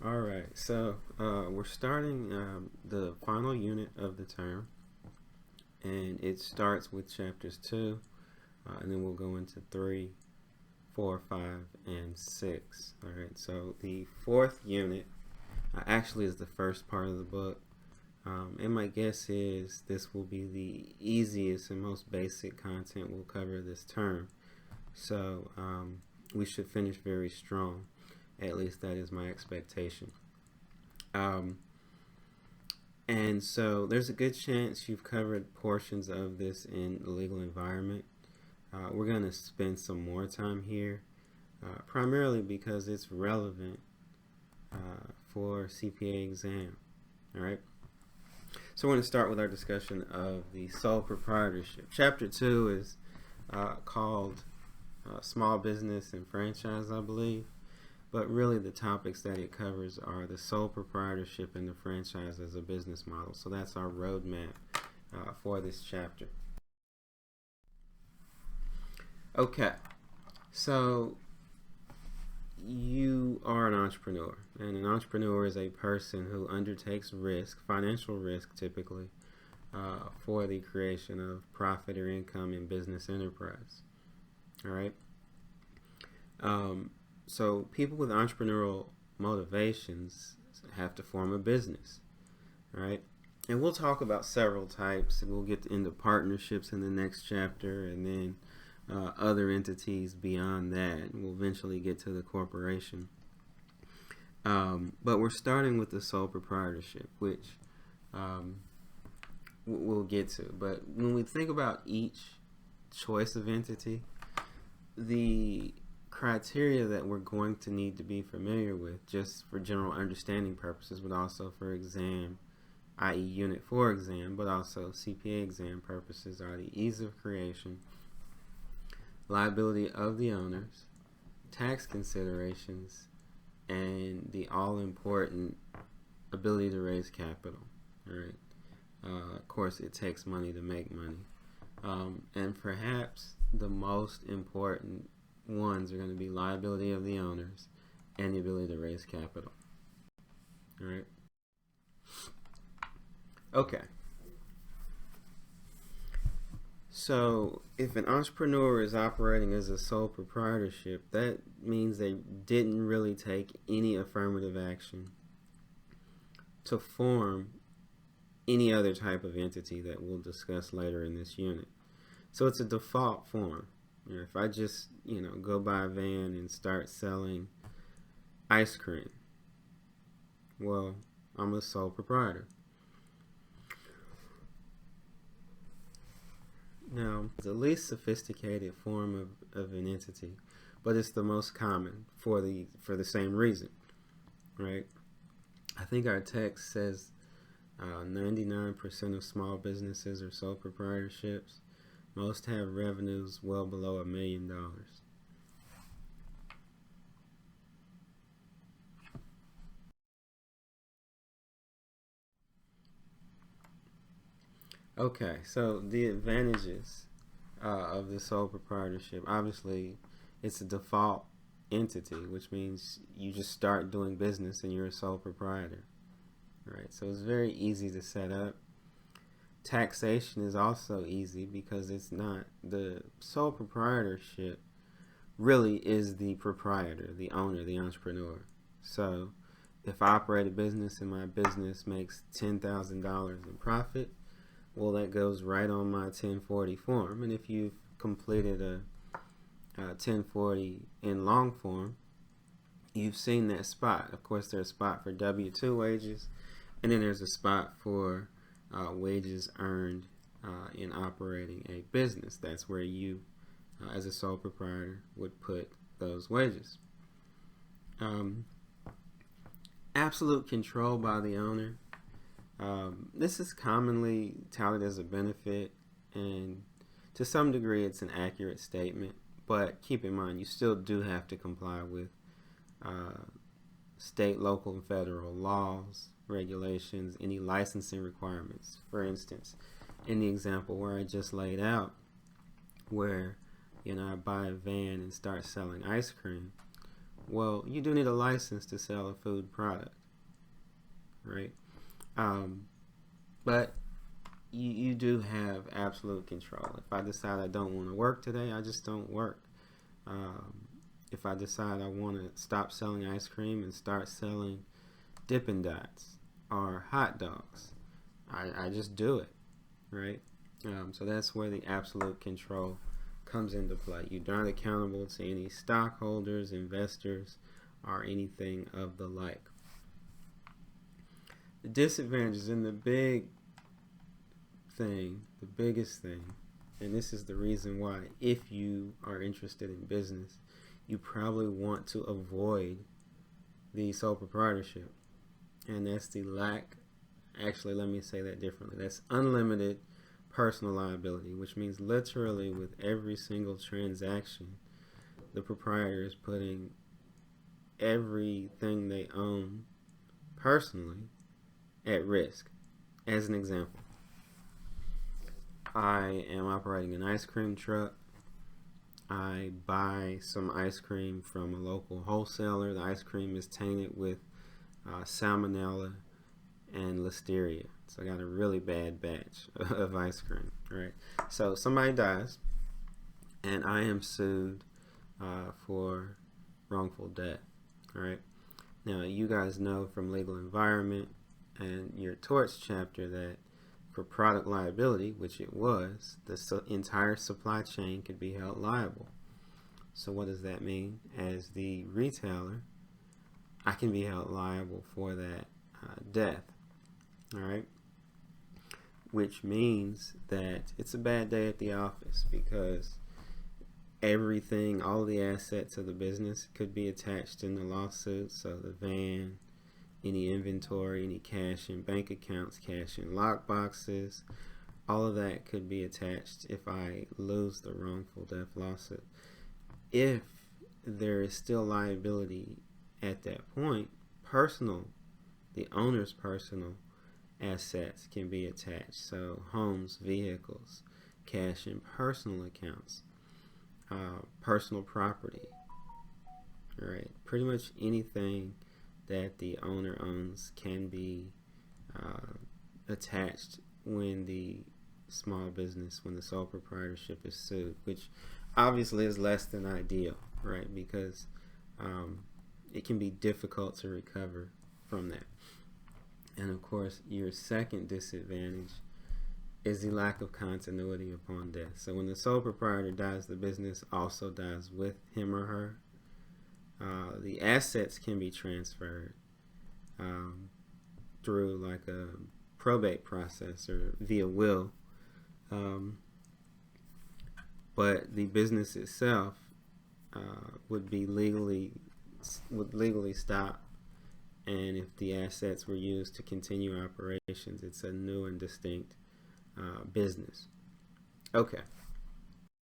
All right, so we're starting the final unit of the term, and it starts with chapters 2, and then we'll go into 3, 4, 5, and 6. All right, so the fourth unit actually is the first part of the book, and my guess is this will be the easiest and most basic content we'll cover this term. So we should finish very strong. At least that is my expectation. And so there's a good chance you've covered portions of this in the legal environment. We're going to spend some more time here, primarily because it's relevant for CPA exam. All right. So we're going to start with our discussion of the sole proprietorship. Chapter 2 is called Small Business and Franchise, I believe. But really the topics that it covers are the sole proprietorship and the franchise as a business model. So that's our roadmap for this chapter. Okay, so you are an entrepreneur, and an entrepreneur is a person who undertakes risk, financial risk typically, for the creation of profit or income in business enterprise. All right. So people with entrepreneurial motivations have to form a business, right? And we'll talk about several types, and we'll get into partnerships in the next chapter, and then other entities beyond that. And we'll eventually get to the corporation. But we're starting with the sole proprietorship, which we'll get to. But when we think about each choice of entity, the criteria that we're going to need to be familiar with, just for general understanding purposes, but also for exam, i.e. Unit 4 exam, but also CPA exam purposes, are the ease of creation, liability of the owners, tax considerations, and the all-important ability to raise capital. All right. Of course, it takes money to make money. And perhaps the most important ones are going to be liability of the owners and the ability to raise capital. All right. Okay. So if an entrepreneur is operating as a sole proprietorship, that means they didn't really take any affirmative action to form any other type of entity that we'll discuss later in this unit. So it's a default form. If I just, go buy a van and start selling ice cream, well, I'm a sole proprietor. Now, it's the least sophisticated form of an entity, but it's the most common for the same reason, right? I think our text says 99% of small businesses are sole proprietorships. Most have revenues well below $1 million. Okay, so the advantages of the sole proprietorship, obviously, it's a default entity, which means you just start doing business and you're a sole proprietor. Right, so it's very easy to set up. Taxation is also easy because it's not, the sole proprietorship really is the proprietor, the owner, the entrepreneur. So if I operate a business and my business makes $10,000 in profit, well, that goes right on my 1040 form. And if you've completed a 1040 in long form, you've seen that spot. Of course, there's a spot for W-2 wages, and then there's a spot for wages earned in operating a business. That's where you, as a sole proprietor, would put those wages. Absolute control by the owner. This is commonly touted as a benefit, and to some degree it's an accurate statement, but keep in mind you still do have to comply with state, local, and federal laws, regulations, any licensing requirements. For instance, in the example where I just laid out, where I buy a van and start selling ice cream, well, you do need a license to sell a food product. right? But you do have absolute control. If I decide I don't want to work today, I just don't work. Um, if I decide I want to stop selling ice cream and start selling Dippin' Dots or hot dogs, I just do it, right? So that's where the absolute control comes into play. You're not accountable to any stockholders, investors, or anything of the like. The disadvantages and the biggest thing, and this is the reason why, if you are interested in business, you probably want to avoid the sole proprietorship. And that's the lack, actually, let me say that differently. That's unlimited personal liability, which means literally with every single transaction, the proprietor is putting everything they own personally at risk. As an example, I am operating an ice cream truck. I buy some ice cream from a local wholesaler. The ice cream is tainted with salmonella and listeria. So I got a really bad batch of ice cream, right? So somebody dies, and I am sued for wrongful death, all right? Now, you guys know from Legal Environment and your torts chapter that for product liability, which it was, the entire supply chain could be held liable. So what does that mean? As the retailer, I can be held liable for that death, all right? Which means that it's a bad day at the office because everything, all the assets of the business could be attached in the lawsuit. So the van, any inventory, any cash in bank accounts, cash in lock boxes, all of that could be attached if I lose the wrongful death lawsuit. If there is still liability at that point, the owner's personal assets can be attached. So homes, vehicles, cash in personal accounts, personal property, right? Pretty much anything that the owner owns can be attached when the when the sole proprietorship is sued, which obviously is less than ideal, right? Because it can be difficult to recover from that. And of course, your second disadvantage is the lack of continuity upon death. So when the sole proprietor dies, the business also dies with him or her. The assets can be transferred through like a probate process or via will, but the business itself would legally stop. And if the assets were used to continue operations, it's a new and distinct business. Okay,